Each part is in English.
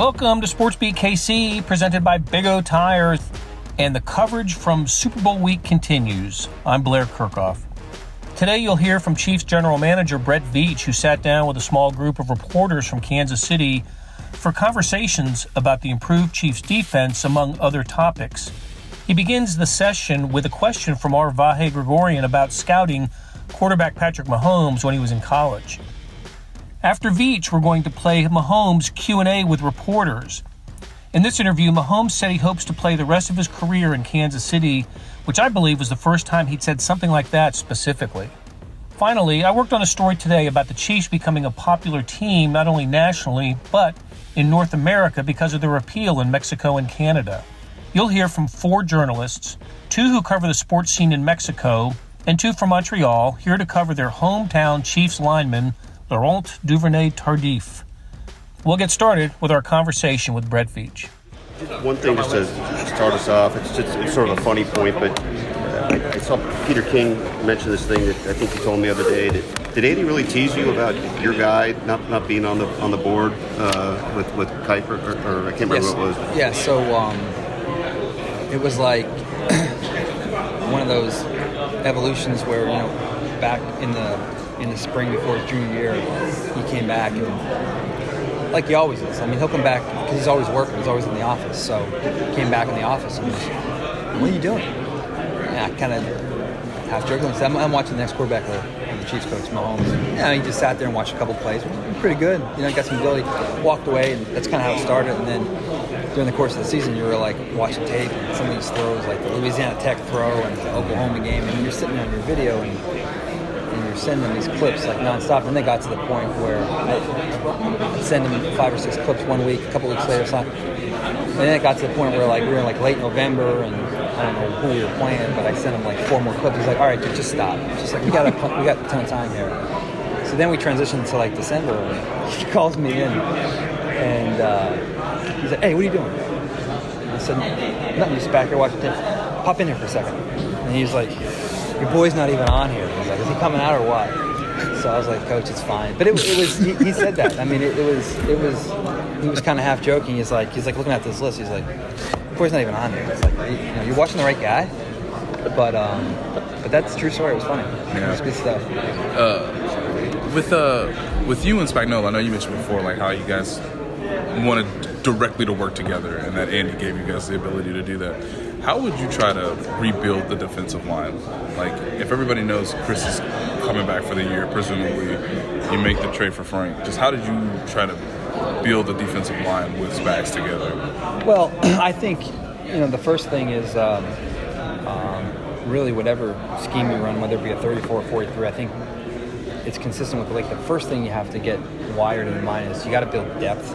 Welcome to SportsBeat KC, presented by Big O Tires, and the coverage from Super Bowl week continues. I'm Blair Kirchhoff. Today you'll hear from Chiefs General Manager Brett Veach, who sat down with a small group of reporters from Kansas City for conversations about the improved Chiefs defense, among other topics. He begins the session with a question from our Vahe Gregorian about scouting quarterback Patrick Mahomes when he was in college. After Veach, we're going to play Mahomes' Q&A with reporters. In this interview, Mahomes said he hopes to play the rest of his career in Kansas City, which I believe was the first time he'd said something like that specifically. Finally, I worked on a story today about the Chiefs becoming a popular team not only nationally, but in North America because of their appeal in Mexico and Canada. You'll hear from 4 journalists, 2 who cover the sports scene in Mexico, and 2 from Montreal, here to cover their hometown Chiefs lineman, Laurent Duvernay-Tardiff. We'll get started with our conversation with Brett Veach. One thing just to start us off, it's sort of a funny point, but I saw Peter King mention this thing that I think he told me the other day. Did Andy really tease you about your guy not being on the board with Kuiper, or I can't remember what it was? Yeah, so it was like one of those evolutions where, back in the spring before his junior year, he came back and, like he always is. I mean, he'll come back because he's always working. He's always in the office. So he came back in the office and was, "What are you doing?" And I kind of half jokingly said, "I'm watching the next quarterback of the Chiefs coach, Mahomes." And he just sat there and watched a couple plays. Pretty good. Got some ability. Walked away, and that's kind of how it started. And then during the course of the season, you were like watching tape and some of these throws, like the Louisiana Tech throw and the Oklahoma game, and you're sitting on your video and you're sending them these clips like nonstop. And they got to the point where I'd send them 5 or 6 clips one week, a couple weeks later, and then it got to the point where we were in late November, and I don't know who we were playing, but I sent him 4 more clips. He's like, "All right, dude, just stop. Just we got a ton of time here." So then we transitioned to December, and he calls me in, and he's like, "Hey, what are you doing?" And I said, "Nothing, just back here watching tape. Pop in here for a second." And he's like, "Your boy's not even on here." I was like, "Is he coming out or what?" So I was like, "Coach, it's fine." But it was he said that. I mean, it was he was kind of half joking. He's like looking at this list. He's like, "Your boy's not even on here." It's like, you're watching the right guy. But that's a true story. It was funny. Yeah. It was good stuff. With you and Spagnuolo, I know you mentioned before how you guys wanted directly to work together, and that Andy gave you guys the ability to do that. How would you try to rebuild the defensive line? If everybody knows Chris is coming back for the year, presumably you make the trade for Frank. Just how did you try to build the defensive line with Spags together? Well, I think the first thing is really whatever scheme you run, whether it be a 34 or 43. I think it's consistent with the first thing you have to get wired in your mind is you got to build depth.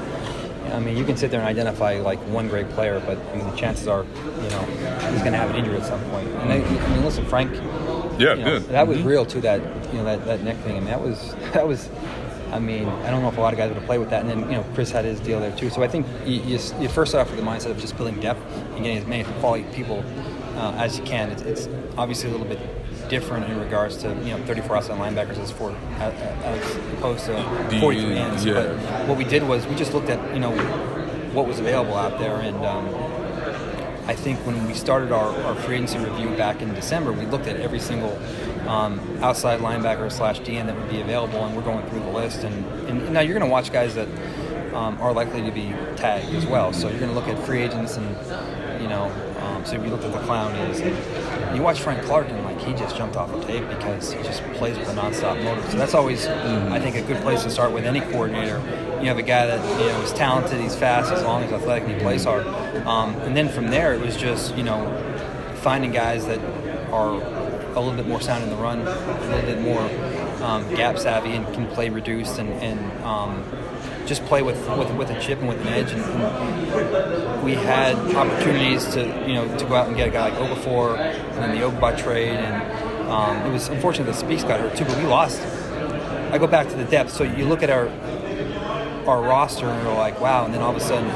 I mean, you can sit there and identify one great player, but the chances are, he's going to have an injury at some point. And listen, Frank, good. That was real too. That that neck thing. I mean, that was. I mean, I don't know if a lot of guys would have played with that. And then Chris had his deal there too. So I think you first start off with the mindset of just building depth and getting as many quality people as you can. It's obviously a little bit different in regards to 34 outside linebackers as opposed to 43 ends. Yeah. But what we did was we just looked at what was available out there, and I think when we started our free agency review back in December, we looked at every single outside linebacker / DN that would be available, and we're going through the list. And now you're going to watch guys that are likely to be tagged as well. So you're going to look at free agents, and so we looked at the Clownies, and you watch Frank Clark, and he just jumped off the tape because he just plays with a nonstop motor. So that's always, I think, a good place to start with any coordinator. You have a guy that is talented, he's fast, he's long, he's athletic, and he plays hard. And then from there, it was just finding guys that are a little bit more sound in the run, a little bit more gap savvy, and can play reduced and just play with a chip and with an edge. And we had opportunities to go out and get a guy like Okafor and then the Ogba trade, and it was unfortunate that Speaks got hurt too, but we lost. I go back to the depth. So you look at our roster and we're like, wow, and then all of a sudden,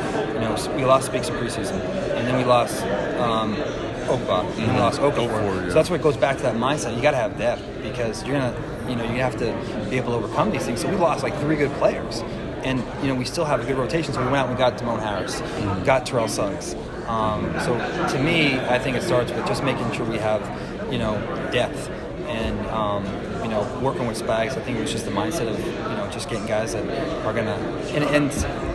we lost Speaks in preseason, and then we lost Ogba, and we lost Okafor. So that's where it goes back to that mindset. You got to have depth because you're gonna, you have to be able to overcome these things. So we lost 3 good players. And we still have a good rotation, so we went out and got Damone Harris, got Terrell Suggs. So to me, I think it starts with just making sure we have, depth and, working with Spags. I think it was just the mindset of, just getting guys that are going to, and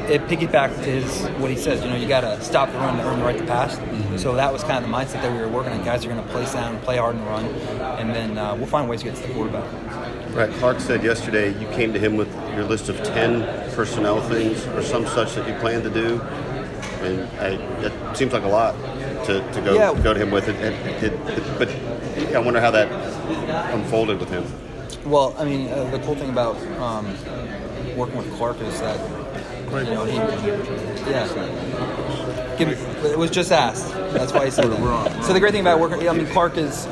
it piggybacked to what he says, you got to stop the run to earn the right to pass. So that was kind of the mindset that we were working on. Guys are going to play sound, play hard and run, and then we'll find ways to get to the quarterback. Right. Clark said yesterday you came to him with your list of 10 personnel things or some such that you plan to do, and it seems like a lot to go to him with it. But I wonder how that unfolded with him. Well, I mean, the cool thing about working with Clark is that it was just asked. That's why he said that. So the great thing about working, I mean, Clark is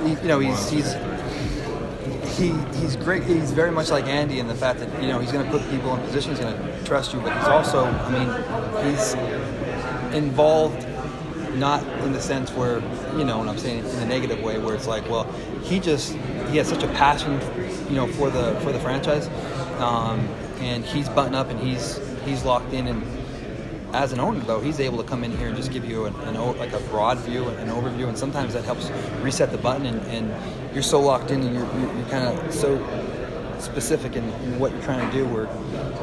he's great. He's very much like Andy in the fact that he's going to put people in position. He's going to trust you, but he's also, he's involved, not in the sense where what I'm saying in a negative way, where it's like, well, he has such a passion, for the franchise, and he's buttoned up and he's locked in. And as an owner, though, he's able to come in here and just give you like a broad view, an overview, and sometimes that helps reset the button, and you're so locked in and you're kind of so specific in what you're trying to do, where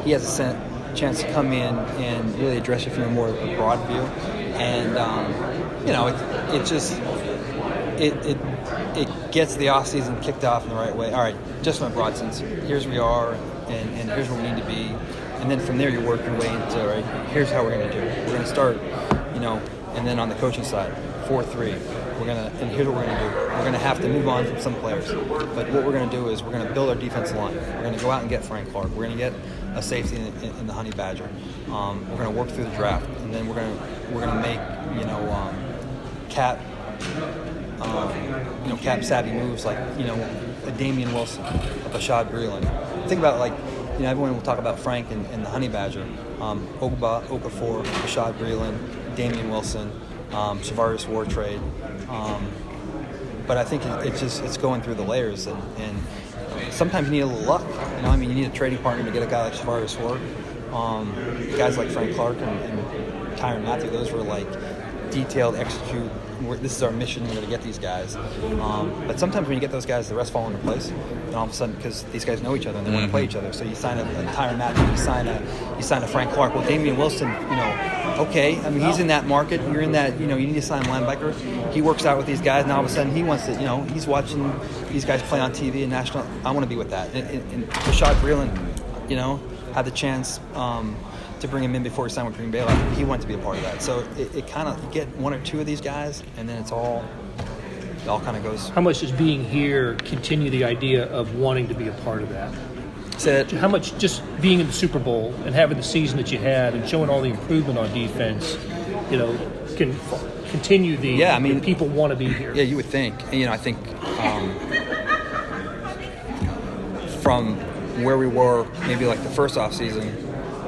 he has a chance to come in and really address you from a more broad view. And it gets the off season kicked off in the right way. All right, just from a broad sense, here's where we are, and here's where we need to be. And then from there, you work your way into, all right, here's how we're going to do it. We're going to start, and then on the coaching side, 4-3. And here's what we're going to do. We're going to have to move on from some players. But what we're going to do is we're going to build our defensive line. We're going to go out and get Frank Clark. We're going to get a safety in the Honey Badger. We're going to work through the draft. And then we're going to make, cap savvy moves like, a Damian Wilson, a Bashad Breeland. Think about everyone will talk about Frank and the Honey Badger. Ogba, Okafor, Bashad Breeland, Damian Wilson, Shavarius War trade. But I think it's going through the layers, and sometimes you need a little luck. You need a trading partner to get a guy like Shavarius War. Guys like Frank Clark and Tyrann Mathieu, those were like detailed, execute. This is our mission. We're going to get these guys. But sometimes when you get those guys, the rest fall into place. And all of a sudden, because these guys know each other and they want to play each other, so you sign a Tyrann Mathieu, you sign a Frank Clark. Well, Damian Wilson, okay. He's in that market. You're in that. You need to sign a linebacker. He works out with these guys. Now all of a sudden, he wants to. He's watching these guys play on TV and national. I want to be with that. And Bashad Breeland, had the chance to bring him in before he signed with Green Bay. He wanted to be a part of that. So it kind of, you get one or two of these guys, and then it all kind of goes. How much does being here continue the idea of wanting to be a part of that? How much just being in the Super Bowl and having the season that you had and showing all the improvement on defense, can continue the people want to be here? Yeah, you would think. I think from where we were maybe like the first off season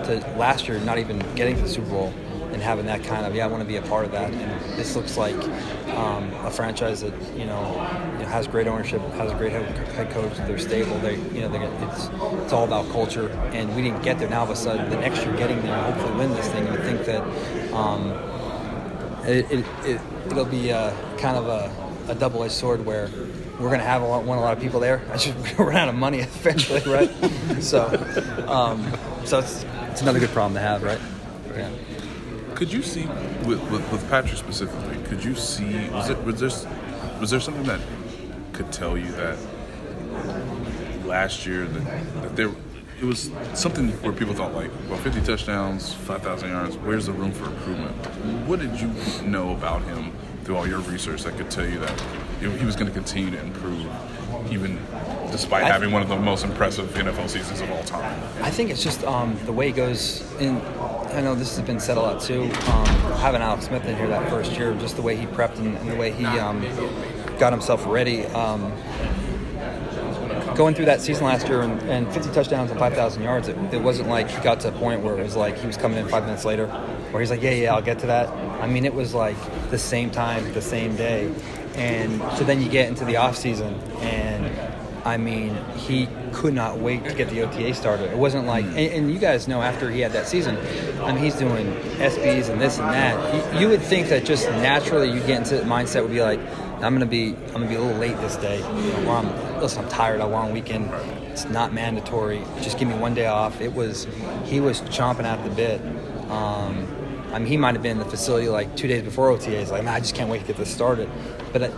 to last year, not even getting to the Super Bowl and having that kind of, I want to be a part of that. And this looks like a franchise that has great ownership, has a great head coach. They're stable. It's all about culture. And we didn't get there. Now all of a sudden, the next year getting there, hopefully win this thing. I think that it'll be kind of a double-edged sword where we're going to want a lot of people there. I just run out of money eventually, right? So it's another good problem to have, right? Yeah. Could you see with Patrick specifically? Could you see was there something that could tell you that last year that there it was something where people thought 50 touchdowns, 5,000 yards. Where's the room for improvement? What did you know about him through all your research that could tell you that he was going to continue to improve, even despite having one of the most impressive NFL seasons of all time? I think it's just the way he goes. And I know this has been said a lot too. Having Alex Smith in here that first year, just the way he prepped and the way he got himself ready. Going through that season last year and 50 touchdowns and 5,000 yards, it wasn't like he got to a point where it was like he was coming in 5 minutes later, where he's like, yeah, I'll get to that. It was like the same time, the same day. And so then you get into the off season and I mean, he could not wait to get the OTA started. It wasn't like, and you guys know after he had that season, I mean, he's doing SBs and this and that. You would think that just naturally you get into the mindset would be like, I'm gonna be a little late this day. Listen, I'm tired. A long weekend. It's not mandatory. Just give me one day off. He was chomping at the bit. I mean, he might have been in the facility like 2 days before OTAs. Like, man, I just can't wait to get this started. But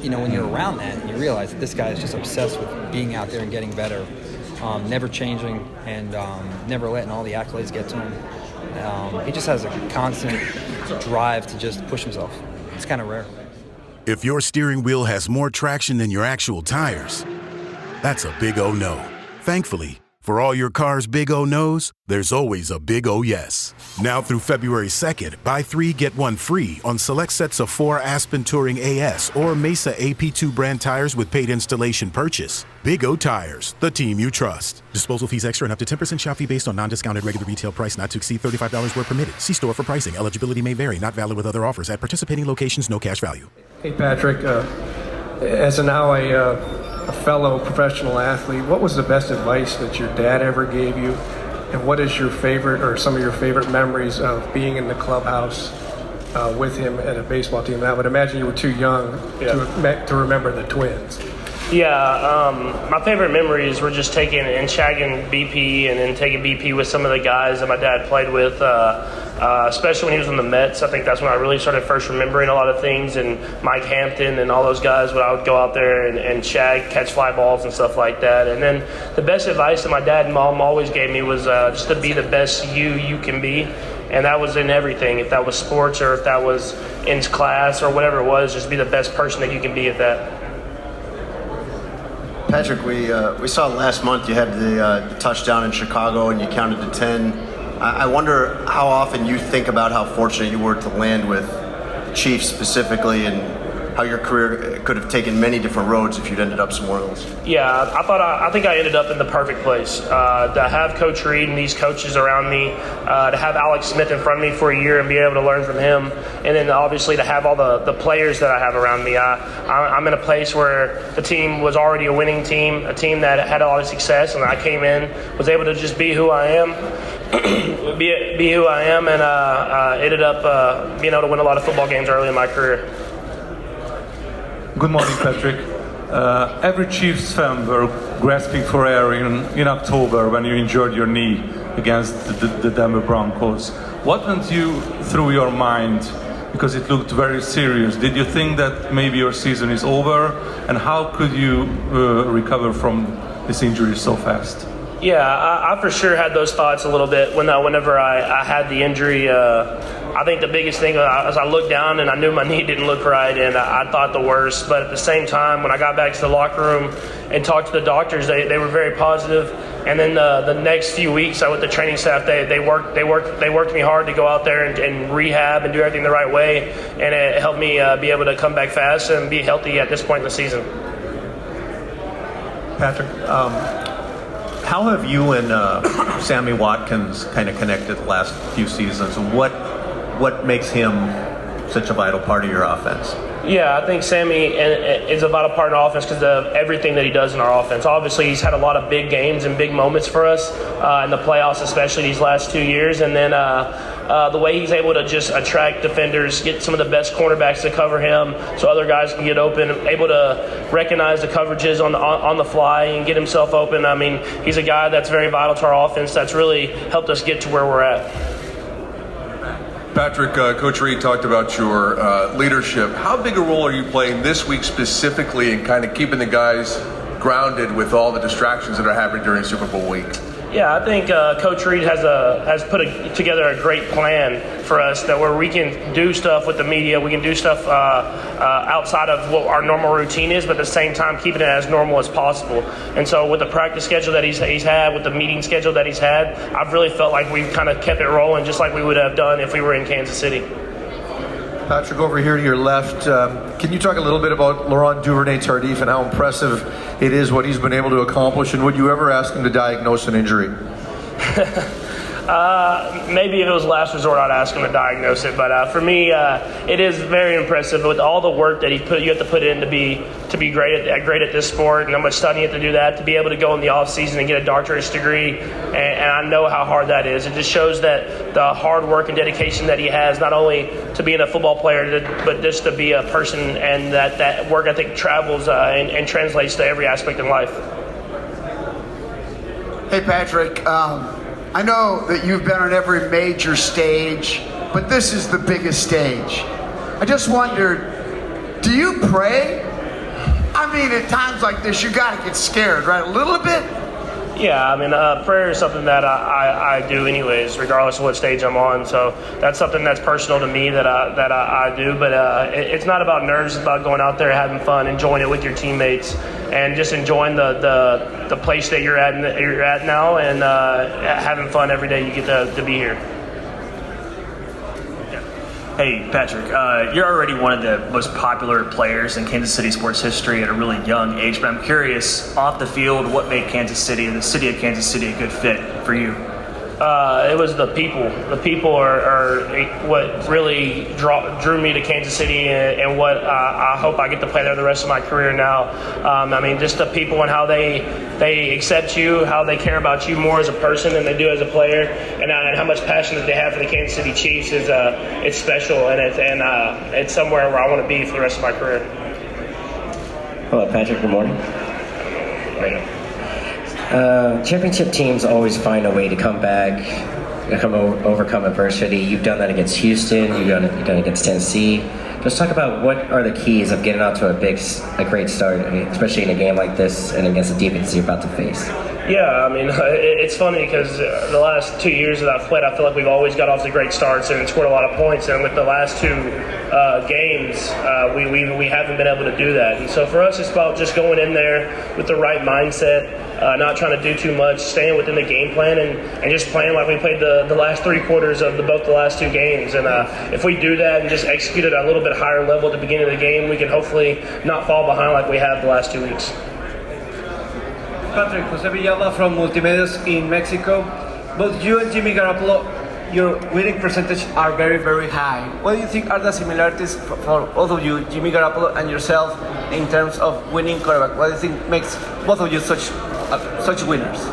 when you're around that, you realize that this guy is just obsessed with being out there and getting better, never changing, and never letting all the accolades get to him. He just has a constant drive to just push himself. It's kind of rare. If your steering wheel has more traction than your actual tires, that's a big O no. Thankfully, for all your car's big O no's, there's always a big O yes. Now through February 2nd, buy 3, get 1 free on select sets of 4 Aspen Touring AS or Mesa AP2 brand tires with paid installation purchase. Big O Tires, the team you trust. Disposal fees extra and up to 10% shop fee based on non-discounted regular retail price not to exceed $35 where permitted. See store for pricing. Eligibility may vary. Not valid with other offers. At participating locations, no cash value. Hey, Patrick. As now a fellow professional athlete, what was the best advice that your dad ever gave you? And what is your favorite or some of your favorite memories of being in the clubhouse with him at a baseball team? I would imagine you were too young to remember the Twins. Yeah, my favorite memories were just taking and shagging BP and then taking BP with some of the guys that my dad played with, especially when he was on the Mets. I think that's when I really started first remembering a lot of things, and Mike Hampton and all those guys when I would go out there and shag, catch fly balls and stuff like that. And then the best advice that my dad and mom always gave me was just to be the best you can be. And that was in everything. If that was sports or if that was in class or whatever it was, just be the best person that you can be at that. Patrick, we saw last month you had the touchdown in Chicago and you counted to 10. I wonder how often you think about how fortunate you were to land with the Chiefs specifically, and how your career could have taken many different roads if you'd ended up somewhere else. Yeah, I think I ended up in the perfect place. To have Coach Reed and these coaches around me, to have Alex Smith in front of me for a year and be able to learn from him, and then obviously to have all the players that I have around me. I'm in a place where the team was already a winning team, a team that had a lot of success, and I came in, was able to just be who I am, be who I am, and ended up being able to win a lot of football games early in my career. Good morning, Patrick. Every Chiefs fan were grasping for air in October when you injured your knee against the Denver Broncos. What went through your mind? Because it looked very serious. Did you think that maybe your season is over? And how could you recover from this injury so fast? Yeah, I for sure had those thoughts a little bit whenever I had the injury. I think the biggest thing as I looked down and I knew my knee didn't look right, and I thought the worst. But at the same time, when I got back to the locker room and talked to the doctors, they were very positive. And then the next few weeks, with the training staff, they worked me hard to go out there and rehab and do everything the right way, and it helped me be able to come back fast and be healthy at this point in the season. Patrick, how have you and Sammy Watkins kind of connected the last few seasons, and what makes him such a vital part of your offense? Yeah, I think Sammy is a vital part in our offense because of everything that he does in our offense. Obviously, he's had a lot of big games and big moments for us in the playoffs, especially these last 2 years. And then the way he's able to just attract defenders, get some of the best cornerbacks to cover him so other guys can get open, able to recognize the coverages on the fly and get himself open. I mean, he's a guy that's very vital to our offense that's really helped us get to where we're at. Patrick, Coach Reed talked about your leadership. How big a role are you playing this week specifically in kind of keeping the guys grounded with all the distractions that are happening during Super Bowl week? Yeah, I think Coach Reed has put together a great plan for us where we can do stuff with the media, we can do stuff outside of what our normal routine is, but at the same time keeping it as normal as possible. And so with the practice schedule that he's had, with the meeting schedule that he's had, I've really felt like we've kind of kept it rolling just like we would have done if we were in Kansas City. Patrick, over here to your left, can you talk a little bit about Laurent Duvernay-Tardiff and how impressive it is what he's been able to accomplish, and would you ever ask him to diagnose an injury? Maybe if it was last resort, I'd ask him to diagnose it. But for me, it is very impressive with all the work that you have to put in to be great at this sport, and how much studying you have to do that, to be able to go in the off season and get a doctorate degree. And I know how hard that is. It just shows that the hard work and dedication that he has, not only to being a football player, but just to be a person, and that work ethic travels and translates to every aspect in life. Hey, Patrick. I know that you've been on every major stage, but this is the biggest stage. I just wondered, do you pray? I mean, at times like this, you got to get scared, right? A little bit? Yeah, I mean, prayer is something that I do anyways, regardless of what stage I'm on. So that's something that's personal to me that I do. But it's not about nerves. It's about going out there, having fun, enjoying it with your teammates, and just enjoying the place that you're at now, and having fun every day you get to be here. Hey, Patrick, you're already one of the most popular players in Kansas City sports history at a really young age, but I'm curious, off the field, what made Kansas City and the city of Kansas City a good fit for you? It was the people. The people are what really drew me to Kansas City, and what I hope I get to play there the rest of my career now. I mean, just the people and how they accept you, how they care about you more as a person than they do as a player, and how much passion that they have for the Kansas City Chiefs is it's special, and it's somewhere where I want to be for the rest of my career. Hello, Patrick. Good morning. Championship teams always find a way to come back, overcome adversity. You've done that against Houston. You've done it against Tennessee. Let's talk about what are the keys of getting out to a great start, especially in a game like this and against the defense you're about to face. Yeah, I mean, it's funny because the last 2 years that I've played, I feel like we've always got off to great starts and scored a lot of points. And with the last two games, we haven't been able to do that. And so for us, it's about just going in there with the right mindset, not trying to do too much, staying within the game plan, and just playing like we played the last three quarters of both the last two games. And if we do that and just execute it at a little bit higher level at the beginning of the game, we can hopefully not fall behind like we have the last 2 weeks. Patrick, Jose Villalba from Multimedios in Mexico. Both you and Jimmy Garoppolo, your winning percentage are very, very high. What do you think are the similarities for both of you, Jimmy Garoppolo and yourself, in terms of winning quarterback? What do you think makes both of you such winners?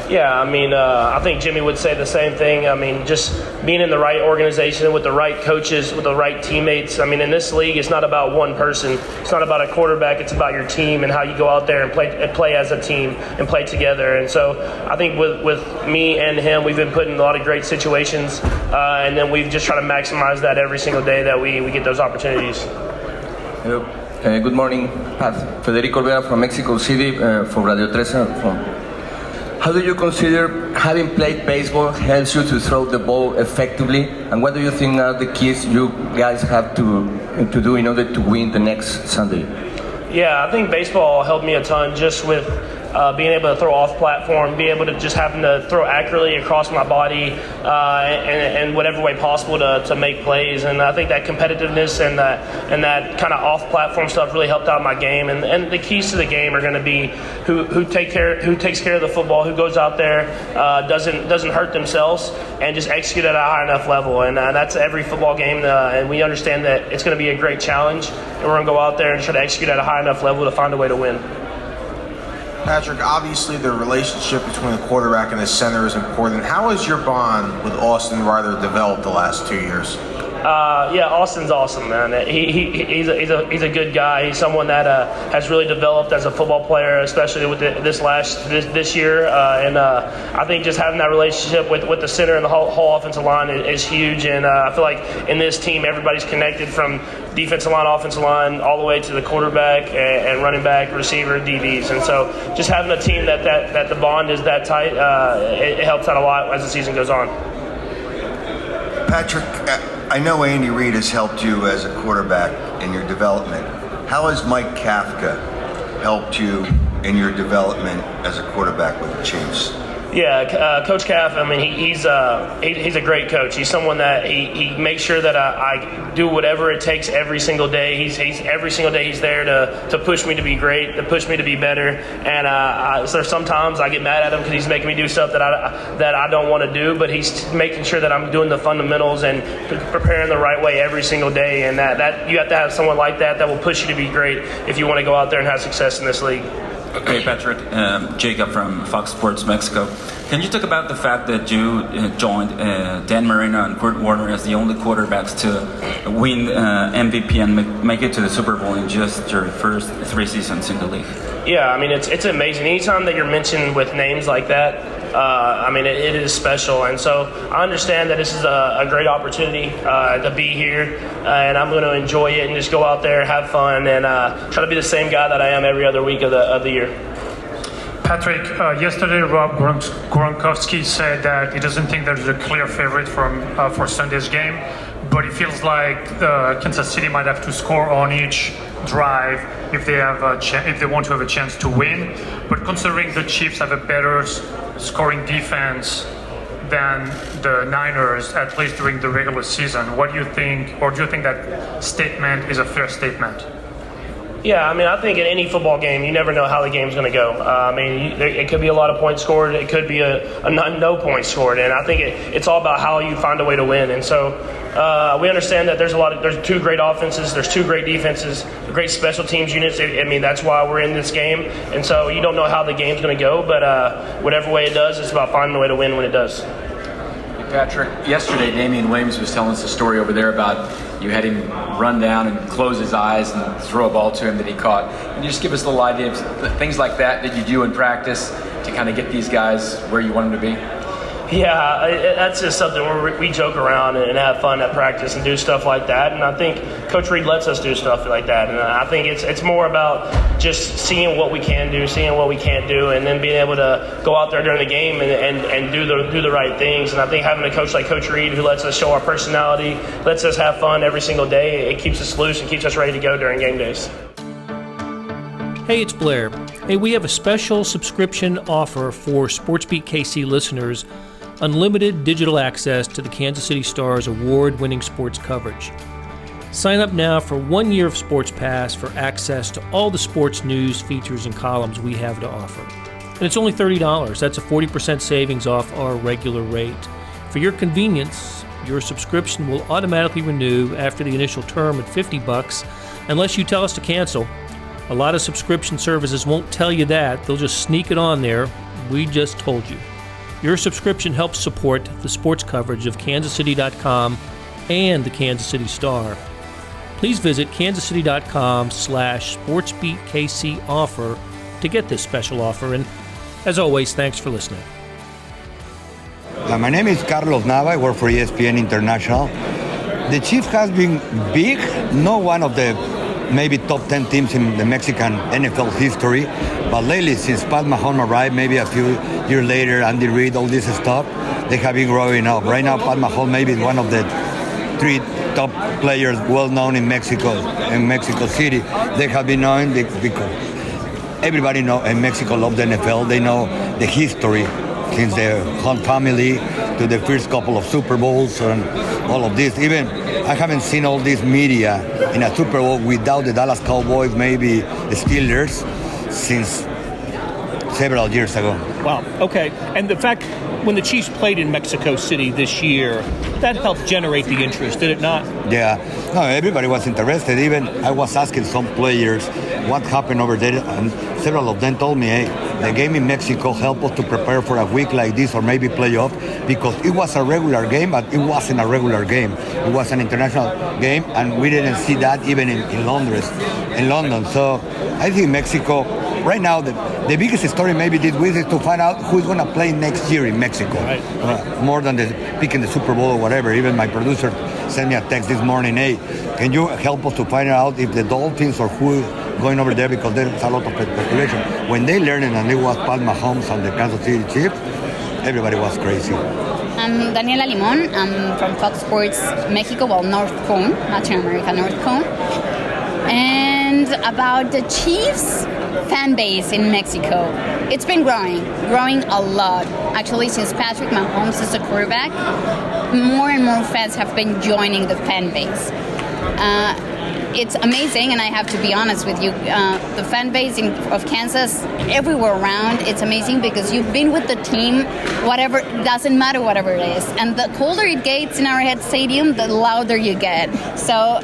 Yeah, I mean, I think Jimmy would say the same thing. I mean, just being in the right organization with the right coaches, with the right teammates. I mean, in this league, it's not about one person. It's not about a quarterback. It's about your team and how you go out there and play as a team and play together. And so I think with me and him, we've been put in a lot of great situations, and then we've just tried to maximize that every single day that we get those opportunities. Hello. Good morning, Pat. Federico Olvera from Mexico City, for Radio 13. How do you consider having played baseball helps you to throw the ball effectively? And what do you think are the keys you guys have to do in order to win the next Sunday? Yeah, I think baseball helped me a ton just with being able to throw off platform, being able to just having to throw accurately across my body and whatever way possible to make plays. And I think that competitiveness and that kind of off platform stuff really helped out my game. And the keys to the game are going to be who takes care of the football, who goes out there, doesn't hurt themselves, and just execute at a high enough level. And that's every football game. And we understand that it's going to be a great challenge, and we're going to go out there and try to execute at a high enough level to find a way to win. Patrick, obviously the relationship between the quarterback and the center is important. How has your bond with Austin Ryder developed the last 2 years? Yeah, Austin's awesome, man. He's a good guy. He's someone that has really developed as a football player, especially with this year. And I think just having that relationship with the center and the whole offensive line is huge. And I feel like in this team, everybody's connected from defensive line, offensive line, all the way to the quarterback and running back, receiver, DBs. And so just having a team that the bond is that tight, it helps out a lot as the season goes on. Patrick, I know Andy Reid has helped you as a quarterback in your development. How has Mike Kafka helped you in your development as a quarterback with the Chiefs? Yeah, Coach Caff. I mean, he's a great coach. He's someone that he makes sure that I do whatever it takes every single day. He's every single day he's there to push me to be great, to push me to be better. And so sometimes I get mad at him because he's making me do stuff that I don't want to do. But he's making sure that I'm doing the fundamentals and preparing the right way every single day. And that you have to have someone like that will push you to be great if you want to go out there and have success in this league. Hey Patrick, Jacob from Fox Sports Mexico. Can you talk about the fact that you joined Dan Marino and Kurt Warner as the only quarterbacks to win MVP and make it to the Super Bowl in just your first 3 seasons in the league? Yeah, I mean, it's amazing. Anytime that you're mentioned with names like that, I mean, it is special. And so I understand that this is a great opportunity to be here, and I'm going to enjoy it and just go out there, have fun, and try to be the same guy that I am every other week of the year. Patrick, yesterday Rob Gronkowski said that he doesn't think there's a clear favorite for Sunday's game, but it feels like Kansas City might have to score on each drive if they have if they want to have a chance to win. But considering the Chiefs have a better scoring defense than the Niners, at least during the regular season, what do you think, or do you think that statement is a fair statement? Yeah, I mean, I think in any football game, you never know how the game's going to go. I mean, it could be a lot of points scored. It could be a no points scored. And I think it's all about how you find a way to win. And so we understand that there's 2 great offenses, there's 2 great defenses, great special teams units. I mean, that's why we're in this game. And so you don't know how the game's going to go, but whatever way it does, it's about finding a way to win when it does. Patrick, yesterday Damian Williams was telling us a story over there about you had him run down and close his eyes and throw a ball to him that he caught. Can you just give us a little idea of things like that you do in practice to kind of get these guys where you want them to be? Yeah, that's just something where we joke around and have fun at practice and do stuff like that. And I think Coach Reed lets us do stuff like that. And I think it's more about just seeing what we can do, seeing what we can't do, and then being able to go out there during the game and do the right things. And I think having a coach like Coach Reed who lets us show our personality, lets us have fun every single day, it keeps us loose and keeps us ready to go during game days. Hey, it's Blair. Hey, we have a special subscription offer for SportsBeat KC listeners. Unlimited digital access to the Kansas City Star's award-winning sports coverage. Sign up now for 1 year of Sports Pass for access to all the sports news, features, and columns we have to offer. And it's only $30. That's a 40% savings off our regular rate. For your convenience, your subscription will automatically renew after the initial term at $50 unless you tell us to cancel. A lot of subscription services won't tell you that. They'll just sneak it on there. We just told you. Your subscription helps support the sports coverage of kansascity.com and the Kansas City Star. Please visit kansascity.com/SportsBeatKC offer to get this special offer. And as always, thanks for listening. My name is Carlos Nava. I work for ESPN International. The Chiefs has been big, not one of the maybe top 10 teams in the Mexican NFL history. But lately, since Pat Mahomes arrived, maybe a few years later, Andy Reid, all this stuff, they have been growing up. Right now, Pat Mahomes maybe is one of the 3 top players well known in Mexico City. They have been known because everybody in Mexico loves the NFL. They know the history since the Hunt family to the first couple of Super Bowls and all of this. Even I haven't seen all this media in a Super Bowl without the Dallas Cowboys, maybe the Steelers, since several years ago. Wow, okay. And the fact when the Chiefs played in Mexico City this year, that helped generate the interest, did it not? Yeah. No, everybody was interested. Even I was asking some players what happened over there, and several of them told me, hey, the game in Mexico helped us to prepare for a week like this or maybe playoff, because it was a regular game, but it wasn't a regular game. It was an international game, and we didn't see that even in London. So I think Mexico, right now, the biggest story maybe this week is to find out who's going to play next year in Mexico. Right. More than picking the Super Bowl or whatever. Even my producer sent me a text this morning, hey, can you help us to find out if the Dolphins or who going over there, because there's a lot of speculation. When they learned and it was Pat Mahomes and the Kansas City Chiefs, everybody was crazy. I'm Daniela Limon. I'm from Fox Sports Mexico, North Cone, Latin America, North Cone. And about the Chiefs, fan base in Mexico. It's been growing a lot. Actually, since Patrick Mahomes is a quarterback, more and more fans have been joining the fan base. It's amazing, and I have to be honest with you, the fan base of Kansas, everywhere around, it's amazing because you've been with the team, whatever, doesn't matter whatever it is. And the colder it gets in Arrowhead Stadium, the louder you get. So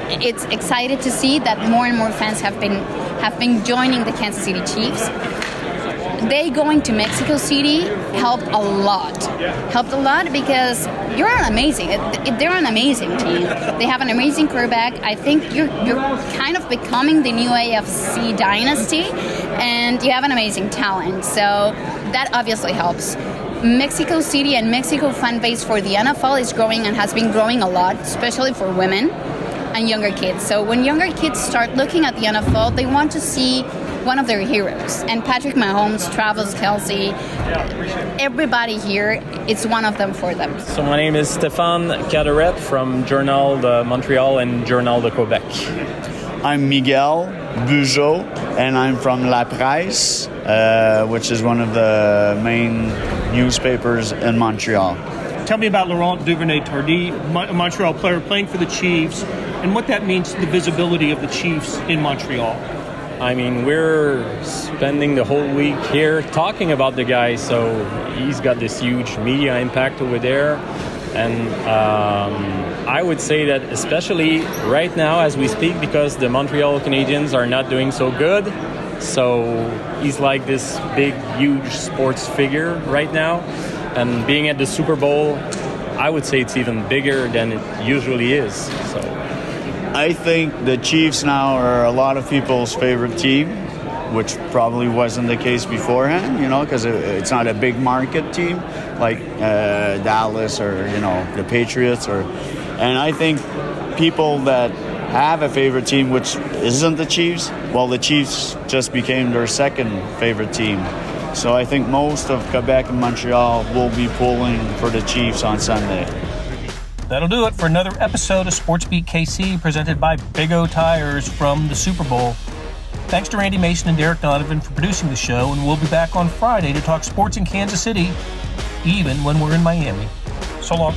it's excited to see that more and more fans have been joining the Kansas City Chiefs. They going to Mexico City helped a lot because they're an amazing team. They have an amazing quarterback. I think you're kind of becoming the new AFC dynasty, and you have an amazing talent. So that obviously helps. Mexico City and Mexico fan base for the NFL is growing and has been growing a lot, especially for women and younger kids. So when younger kids start looking at the NFL, they want to see one of their heroes. And Patrick Mahomes, Travis Kelce, everybody here, it's one of them for them. So my name is Stéphane Caderet from Journal de Montreal and Journal de Quebec. I'm Miguel Bugeaud, and I'm from La Presse, which is one of the main newspapers in Montreal. Tell me about Laurent Duvernay-Tardiff, a Montreal player playing for the Chiefs, and what that means to the visibility of the Chiefs in Montreal. I mean, we're spending the whole week here talking about the guy, so he's got this huge media impact over there. And I would say that especially right now as we speak, because the Montreal Canadiens are not doing so good, so he's like this big, huge sports figure right now. And being at the Super Bowl, I would say it's even bigger than it usually is. So I think the Chiefs now are a lot of people's favorite team, which probably wasn't the case beforehand, because it's not a big market team like Dallas or, the Patriots. And I think people that have a favorite team, which isn't the Chiefs, well, the Chiefs just became their second favorite team. So I think most of Quebec and Montreal will be pulling for the Chiefs on Sunday. That'll do it for another episode of SportsBeat KC, presented by Big O Tires from the Super Bowl. Thanks to Randy Mason and Derek Donovan for producing the show, and we'll be back on Friday to talk sports in Kansas City, even when we're in Miami. So long.